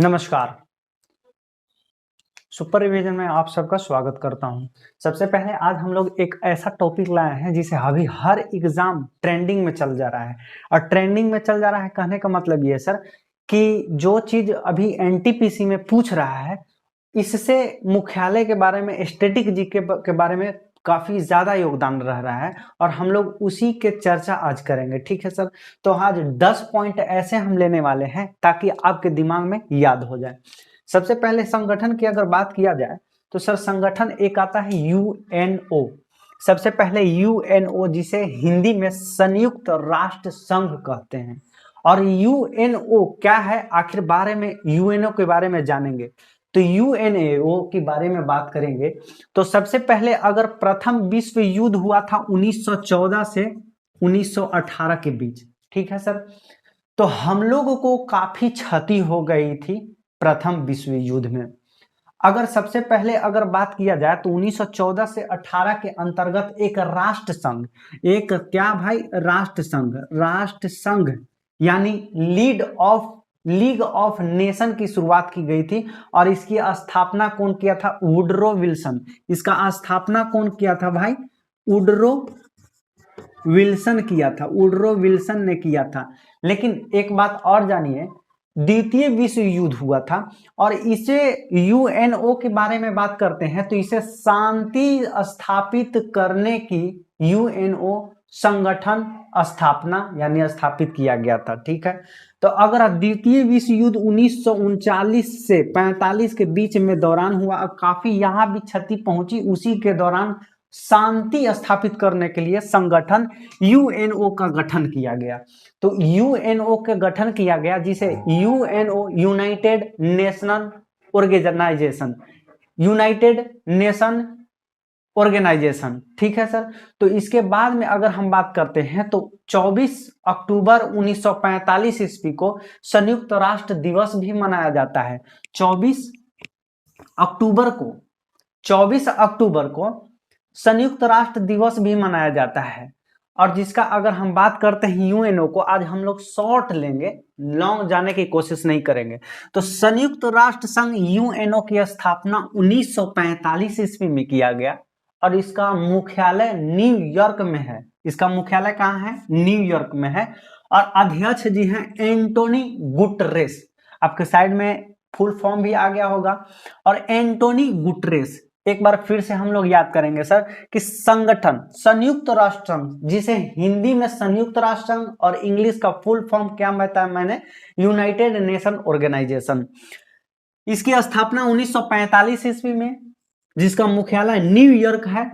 नमस्कार। Super revision में आप सबका स्वागत करता हूं। सबसे पहले आज हम लोग एक ऐसा टॉपिक लाए हैं जिसे अभी हर एग्जाम ट्रेंडिंग में चल जा रहा है। और ट्रेंडिंग में चल जा रहा है कहने का मतलब ये है सर कि जो चीज अभी एनटीपीसी में पूछ रहा है इससे मुख्यालय के बारे में, स्टैटिक जीके के बारे में काफी ज्यादा योगदान रह रहा है और हम लोग उसी के चर्चा आज करेंगे। ठीक है सर, तो आज 10 पॉइंट ऐसे हम लेने वाले हैं ताकि आपके दिमाग में याद हो जाए। सबसे पहले संगठन की अगर बात किया जाए तो सर संगठन एक आता है यूएनओ। सबसे पहले यूएनओ जिसे हिंदी में संयुक्त राष्ट्र संघ कहते हैं। और यूएनओ क्या है आखिर, बारे में यूएनओ के बारे में जानेंगे। तो यूएनओ के बारे में बात करेंगे तो सबसे पहले अगर प्रथम विश्व युद्ध हुआ था 1914 से 1918 के बीच, ठीक है सर, तो हम लोगों को काफी क्षति हो गई थी प्रथम विश्व युद्ध में। अगर सबसे पहले अगर बात किया जाए तो 1914 से 18 के अंतर्गत एक राष्ट्र संघ, एक क्या भाई, राष्ट्र संघ यानी लीग ऑफ नेशन की शुरुआत की गई थी। और इसकी स्थापना कौन किया था? Woodrow Wilson. इसका स्थापना कौन किया था भाई? वुडरो विल्सन किया था, वुडरो विल्सन ने किया था। लेकिन एक बात और जानिए, द्वितीय विश्व युद्ध हुआ था और इसे यूएनओ के बारे में बात करते हैं तो इसे शांति स्थापित करने की यूएनओ संगठन स्थापना यानी स्थापित किया गया था। ठीक है, तो अगर द्वितीय विश्व युद्ध 1939 से 45 के बीच में दौरान हुआ, काफी यहाँ भी क्षति पहुंची, उसी के दौरान शांति स्थापित करने के लिए संगठन यूएनओ का गठन किया गया। तो यूएनओ का गठन किया गया जिसे यूएनओ यूनाइटेड नेशन ऑर्गेनाइजेशन, ठीक है सर। तो इसके बाद में अगर हम बात करते हैं तो 24 अक्टूबर 1945 ईस्वी को संयुक्त राष्ट्र दिवस भी मनाया जाता है। 24 अक्टूबर को संयुक्त राष्ट्र दिवस भी मनाया जाता है। और जिसका अगर हम बात करते हैं यूएनओ को, आज हम लोग शॉर्ट लेंगे, लॉन्ग जाने की कोशिश नहीं करेंगे। तो संयुक्त राष्ट्र संघ यूएनओ की स्थापना 1945 ईस्वी में किया गया और इसका मुख्यालय न्यूयॉर्क में है। इसका मुख्यालय कहाँ है? न्यूयॉर्क में है। और अध्यक्ष जी हैं एंटोनी गुटरेस। आपके साइड में फुल फॉर्म भी आ गया होगा। और एंटोनी गुटरेस, एक बार फिर से हम लोग याद करेंगे सर कि संगठन संयुक्त राष्ट्र संघ, जिसे हिंदी में संयुक्त राष्ट्र संघ और इंग्लिश का फुल फॉर्म क्या बताया मैंने? United Nation Organization. इसकी स्थापना 1945 ईस्वी में, जिसका मुख्यालय न्यूयॉर्क है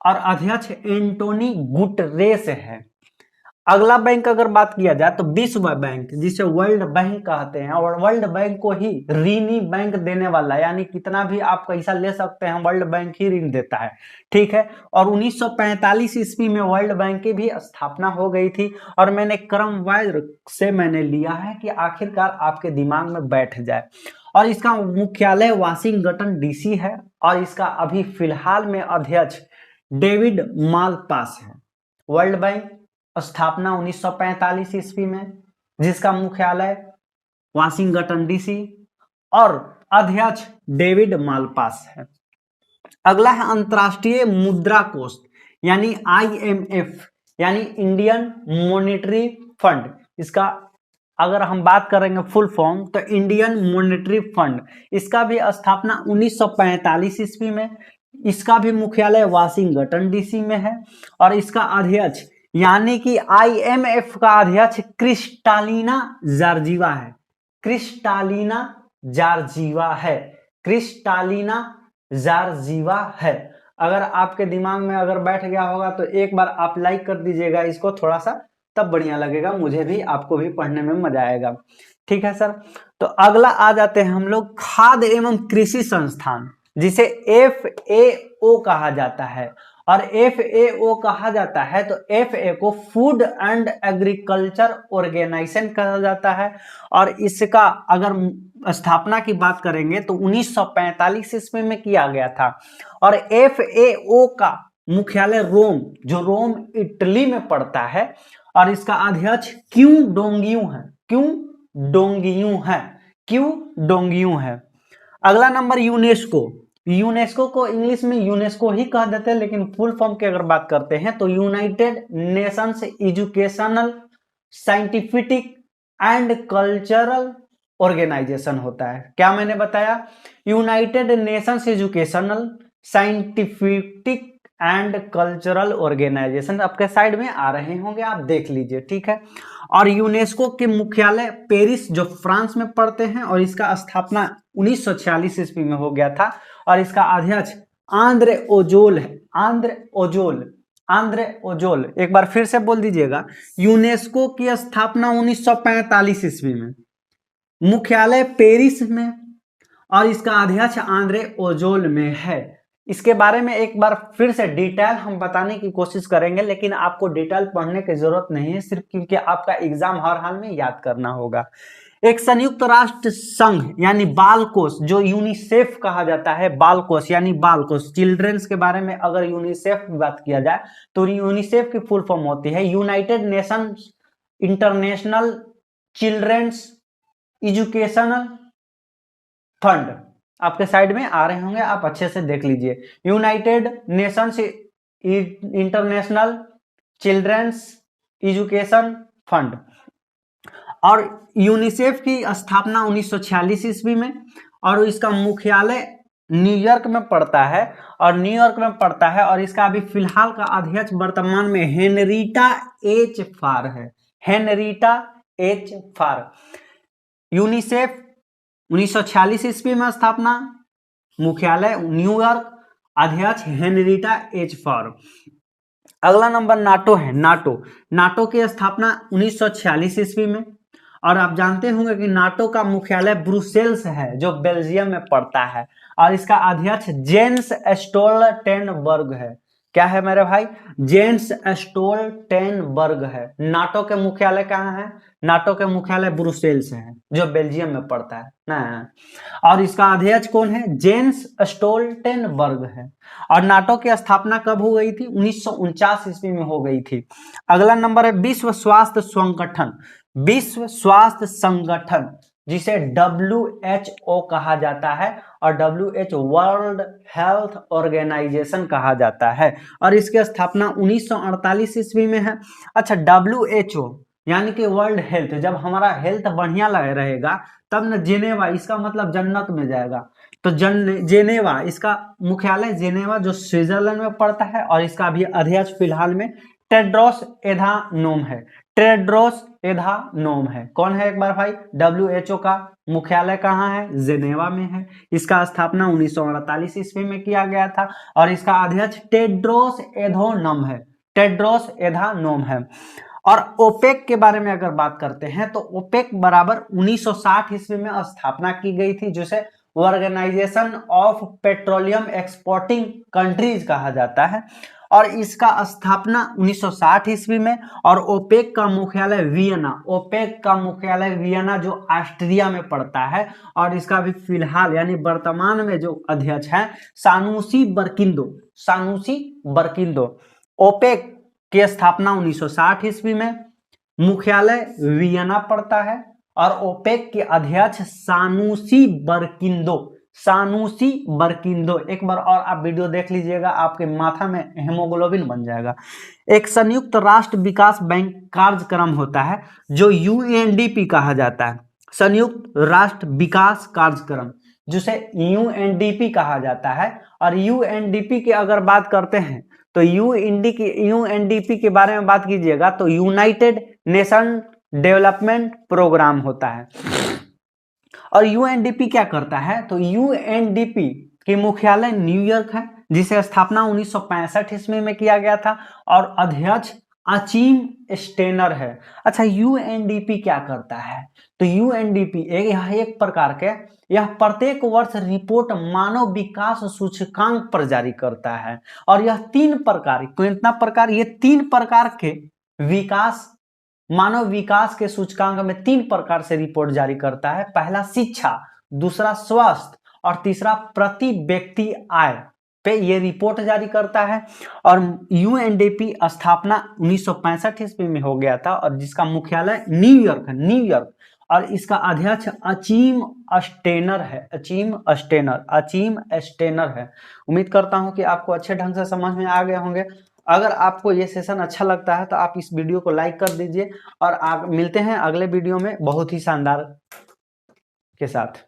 और अध्यक्ष एंटोनी गुटरेस है। अगला बैंक अगर बात किया जाए तो विश्व बैंक, जिसे वर्ल्ड बैंक कहते हैं, और वर्ल्ड बैंक को ही ऋणी बैंक देने वाला, यानी कितना भी आप पैसा ले सकते हैं वर्ल्ड बैंक ही ऋण देता है। ठीक है, और 1945 ईस्वी में वर्ल्ड बैंक की भी स्थापना हो गई थी। और मैंने क्रमवार से मैंने लिया है कि आखिरकार आपके दिमाग में बैठ जाए। और इसका मुख्यालय वाशिंगटन डीसी है और इसका अभी फिलहाल में अध्यक्ष डेविड मालपास है। वर्ल्ड बैंक स्थापना 1945 ईस्वी में, जिसका मुख्यालय वाशिंगटन डीसी और अध्यक्ष डेविड मालपास है। अगला है अंतर्राष्ट्रीय मुद्रा कोष यानी आईएमएफ यानी इंडियन मॉनेटरी फंड। इसका अगर हम बात करेंगे फुल फॉर्म तो इंडियन मॉनेटरी फंड। इसका भी स्थापना 1945 ईस्वी में, इसका भी मुख्यालय वाशिंगटन डीसी में है। और इसका अध्यक्ष यानी कि आईएमएफ का अध्यक्ष क्रिस्टालिना जॉर्जिवा है। क्रिस्टालिना जॉर्जिवा है। अगर आपके दिमाग में अगर बैठ गया होगा तो एक बार आप लाइक कर दीजिएगा इसको थोड़ा सा, तब बढ़िया लगेगा, मुझे भी आपको भी पढ़ने में मजा आएगा। ठीक है सर, तो अगला आ जाते हैं हम लोग खाद्य एवं कृषि संस्थान, जिसे एफएओ कहा जाता है। और एफएओ कहा जाता है तो एफए को फूड एंड एग्रीकल्चर ऑर्गेनाइजेशन कहा जाता है। और इसका अगर स्थापना की बात करेंगे तो 1945 ईस्वी में किया गया था। और एफएओ का मुख्यालय रोम, जो रोम इटली में पड़ता है। और इसका अध्यक्ष क्यों डोंगियू है। क्यू डोंगियू है। अगला नंबर यूनेस्को। यूनेस्को को इंग्लिश में यूनेस्को ही कह देते हैं, लेकिन फुल फॉर्म की अगर बात करते हैं तो United Nations Educational Scientific and Cultural Organization होता है। क्या मैंने बताया? United Nations Educational Scientific and Cultural Organization आपके साइड में आ रहे होंगे, आप देख लीजिए, ठीक है। और यूनेस्को के मुख्यालय पेरिस जो फ्रांस में पड़ते हैं, और इसका स्थापना 1946 ईस्वी में हो गया था, और इसका अध्यक्ष आंद्रे ओजोल है। आंद्रे ओजोल, एक बार फिर से बोल दीजिएगा। यूनेस्को की स्थापना 1945 ईस्वी में, मुख्यालय पेरिस में, और इसका अध्यक्ष आंद्रे ओजोल में है। इसके बारे में एक बार फिर से डिटेल हम बताने की कोशिश करेंगे, लेकिन आपको डिटेल पढ़ने की जरूरत नहीं है, सिर्फ क्योंकि आपका एग्जाम हर हाल में याद करना होगा। एक संयुक्त राष्ट्र संघ यानी बाल कोष, जो यूनिसेफ कहा जाता है, बाल कोष यानी बाल कोष, चिल्ड्रंस के बारे में अगर यूनिसेफ की बात किया जाए तो यूनिसेफ की फुल फॉर्म होती है United Nations International children's Educational Fund. आपके साइड में आ रहे होंगे, आप अच्छे से देख लीजिए। United Nations International children's Education Fund. और यूनिसेफ की स्थापना 1946 ईस्वी में, और इसका मुख्यालय न्यूयॉर्क में पड़ता है, और इसका अभी फिलहाल का अध्यक्ष वर्तमान में हेनरीटा एच फार है। हेनरीटा एच फार। यूनिसेफ 1946 ईस्वी में स्थापना, मुख्यालय न्यूयॉर्क, अध्यक्ष हेनरीटा एच फार। अगला नंबर नाटो है। नाटो की स्थापना 1946 ईस्वी में, और आप जानते होंगे कि नाटो का मुख्यालय ब्रुसेल्स है, जो बेल्जियम में पड़ता है, और इसका अध्यक्ष जेन्स स्टोल्टेनबर्ग है। क्या है मेरे भाई? जेन्स स्टोल्टेनबर्ग है। नाटो के मुख्यालय कहाँ है? नाटो के मुख्यालय ब्रुसेल्स है, जो बेल्जियम में पड़ता है ना। और इसका अध्यक्ष कौन है? जेन्स स्टोल्टेनबर्ग है। और नाटो की स्थापना कब हो गई थी? 1949 ईस्वी में हो गई थी। अगला नंबर है विश्व स्वास्थ्य संगठन। विश्व स्वास्थ्य संगठन, जिसे WHO कहा जाता है, और WHO वर्ल्ड हेल्थ ऑर्गेनाइजेशन कहा जाता है, और इसकी स्थापना 1948 ईस्वी में है। अच्छा, WHO यानी कि वर्ल्ड हेल्थ, जब हमारा हेल्थ बढ़िया लगे रहेगा तब न जेनेवा, इसका मतलब जन्नत में जाएगा, तो जेनेवा, इसका मुख्यालय जेनेवा जो स्विट्जरलैंड में पड़ता है, और इसका भी अध्यक्ष फिलहाल में टेड्रोस एधानोम है। टेड्रोस एधानोम है। कौन है एक बार भाई? WHO का मुख्यालय कहाँ है? जेनेवा में है। इसका स्थापना 1948 ईस्वी में किया गया था, और इसका अध्यक्ष टेड्रोस एधानोम है। टेड्रोस एधानोम है। और ओपेक के बारे में अगर बात करते हैं तो ओपेक बराबर 1960 ईस्वी में स्थापना की गई थी, जिसे Organization of Petroleum Exporting Countries कहा जाता है, और इसका स्थापना 1960 ईस्वी में। और ओपेक का मुख्यालय वियना जो ऑस्ट्रिया में पड़ता है, और इसका भी फिलहाल यानी वर्तमान में जो अध्यक्ष है सानुसी बर्किंदो। ओपेक की स्थापना 1960 ईस्वी में, मुख्यालय वियना पड़ता है, और ओपेक के अध्यक्ष सानुसी बर्किंदो। एक बार और आप वीडियो देख लीजिएगा, आपके माथा में हेमोग्लोबिन बन जाएगा। एक संयुक्त राष्ट्र विकास बैंक कार्यक्रम होता है, जो UNDP कहा जाता है। संयुक्त राष्ट्र विकास कार्यक्रम, जिसे UNDP कहा जाता है। और UNDP की अगर बात करते हैं तो UNDP के बारे में बात कीजिएगा तो यूनाइटेड नेशन डेवलपमेंट प्रोग्राम होता है। और UNDP क्या करता है? तो UNDP की मुख्यालय न्यूयॉर्क है, जिसे स्थापना 1965 ईस्वी में किया गया था, और अध्यक्ष अचीम स्टेनर है। अच्छा, UNDP क्या करता है? तो UNDP एक प्रकार के यह प्रत्येक वर्ष रिपोर्ट मानव विकास सूचकांक पर जारी करता है, और यह 3 प्रकार, कितना प्रकार? ये 3 प्रकार के विकास, मानव विकास के सूचकांक में 3 प्रकार से रिपोर्ट जारी करता है। पहला शिक्षा, दूसरा स्वास्थ्य, और तीसरा प्रति व्यक्ति आय पे ये रिपोर्ट जारी करता है। और UNDP स्थापना 1965 ईस्वी में हो गया था, और जिसका मुख्यालय न्यूयॉर्क, और इसका अध्यक्ष अचीम अस्टेनर है। अचीम अस्टेनर है। उम्मीद करता हूं कि आपको अच्छे ढंग से समझ में आ गए होंगे। अगर आपको ये सेशन अच्छा लगता है तो आप इस वीडियो को लाइक कर दीजिए और आप मिलते हैं अगले वीडियो में बहुत ही शानदार के साथ।